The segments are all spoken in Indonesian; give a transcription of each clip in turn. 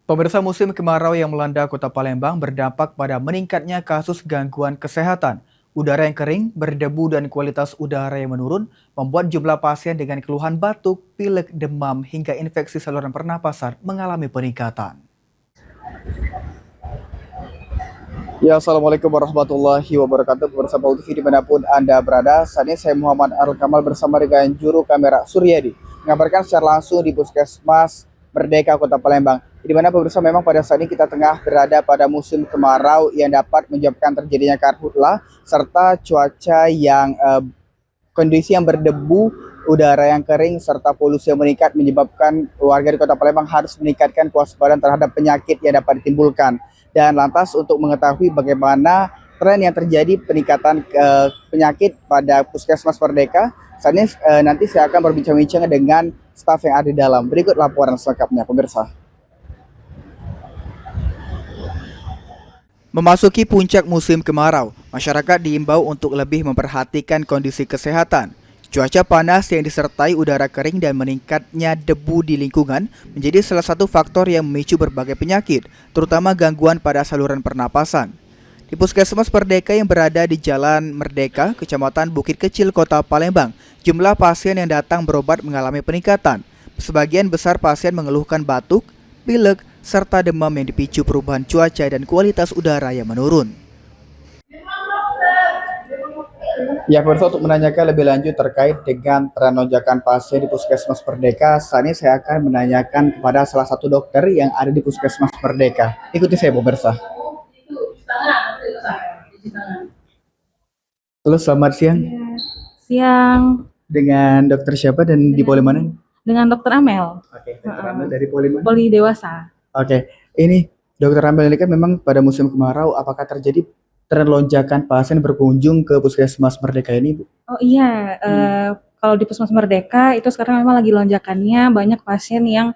Pemirsa, musim kemarau yang melanda Kota Palembang berdampak pada meningkatnya kasus gangguan kesehatan. Udara yang kering, berdebu dan kualitas udara yang menurun membuat jumlah pasien dengan keluhan batuk, pilek, demam hingga infeksi saluran pernapasan mengalami peningkatan. Ya, Assalamualaikum warahmatullahi wabarakatuh. Pemirsa Paul TV dimanapun Anda berada, saat ini saya Muhammad Arul Kamal bersama dengan juru kamera Suryadi mengabarkan secara langsung di Puskesmas Merdeka Kota Palembang. Di mana pemirsa memang pada saat ini kita tengah berada pada musim kemarau yang dapat menyebabkan terjadinya karhutlah serta cuaca yang kondisi yang berdebu, udara yang kering, serta polusi yang meningkat menyebabkan warga di Kota Palembang harus meningkatkan kewaspadaan terhadap penyakit yang dapat ditimbulkan. Dan lantas untuk mengetahui bagaimana tren yang terjadi peningkatan penyakit pada Puskesmas Merdeka, saat ini nanti saya akan berbincang-bincang dengan staf yang ada di dalam. Berikut laporan selengkapnya, pemirsa. Memasuki puncak musim kemarau, masyarakat diimbau untuk lebih memperhatikan kondisi kesehatan. Cuaca panas yang disertai udara kering dan meningkatnya debu di lingkungan menjadi salah satu faktor yang memicu berbagai penyakit, terutama gangguan pada saluran pernapasan. Di Puskesmas Merdeka yang berada di Jalan Merdeka, Kecamatan Bukit Kecil, Kota Palembang, jumlah pasien yang datang berobat mengalami peningkatan. Sebagian besar pasien mengeluhkan batuk, pilek, serta demam yang dipicu perubahan cuaca dan kualitas udara yang menurun. Ya, pemirsa, untuk menanyakan lebih lanjut terkait dengan tren lonjakan pasien di Puskesmas Merdeka, saat ini saya akan menanyakan kepada salah satu dokter yang ada di Puskesmas Merdeka. Ikuti saya, pemirsa. Halo, selamat siang. Siang. Dengan dokter siapa dan di poli mana? Dengan dokter Amel. Oke, dokter Amel dari poli mana? Poli dewasa. Oke, ini dokter Amel ini kan memang pada musim kemarau, apakah terjadi tren lonjakan pasien berkunjung ke Puskesmas Merdeka ini, Bu? Oh iya, kalau di Puskesmas Merdeka itu sekarang memang lagi lonjakannya, banyak pasien yang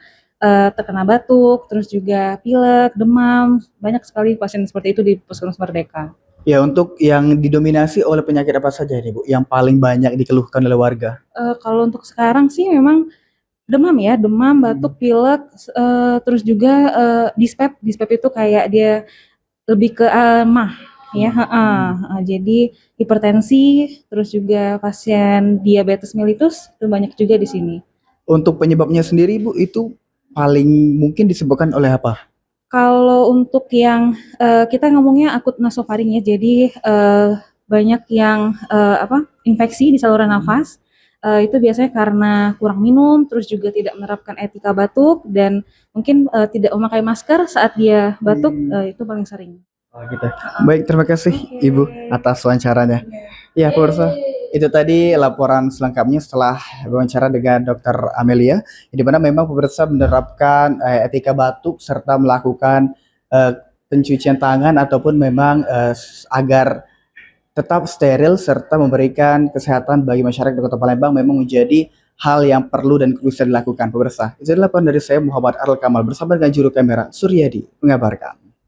terkena batuk, terus juga pilek, demam, banyak sekali pasien seperti itu di Puskesmas Merdeka. Ya, untuk yang didominasi oleh penyakit apa saja ini, Bu, yang paling banyak dikeluhkan oleh warga? Kalau untuk sekarang sih memang demam ya, demam, batuk, pilek, terus juga dispep itu kayak dia lebih ke mah ya, jadi hipertensi, terus juga pasien diabetes mellitus itu banyak juga di sini. Untuk penyebabnya sendiri, Bu, itu paling mungkin disebabkan oleh apa? Kalau untuk yang kita ngomongnya akut nasofaring ya, jadi banyak yang infeksi di saluran nafas. Itu biasanya karena kurang minum, terus juga tidak menerapkan etika batuk, dan mungkin tidak memakai masker saat dia batuk, itu paling sering. Oh gitu. Baik, terima kasih Ibu atas wawancaranya. Ya, pemirsa, itu tadi laporan selengkapnya setelah wawancara dengan Dokter Amelia, di mana memang pemirsa menerapkan etika batuk serta melakukan pencucian tangan ataupun memang agar tetap steril serta memberikan kesehatan bagi masyarakat di Kota Palembang memang menjadi hal yang perlu dan krusial dilakukan, pemirsa. Itu adalah laporan dari saya Muhammad Arul Kamal bersama dengan juru kamera Suryadi mengabarkan.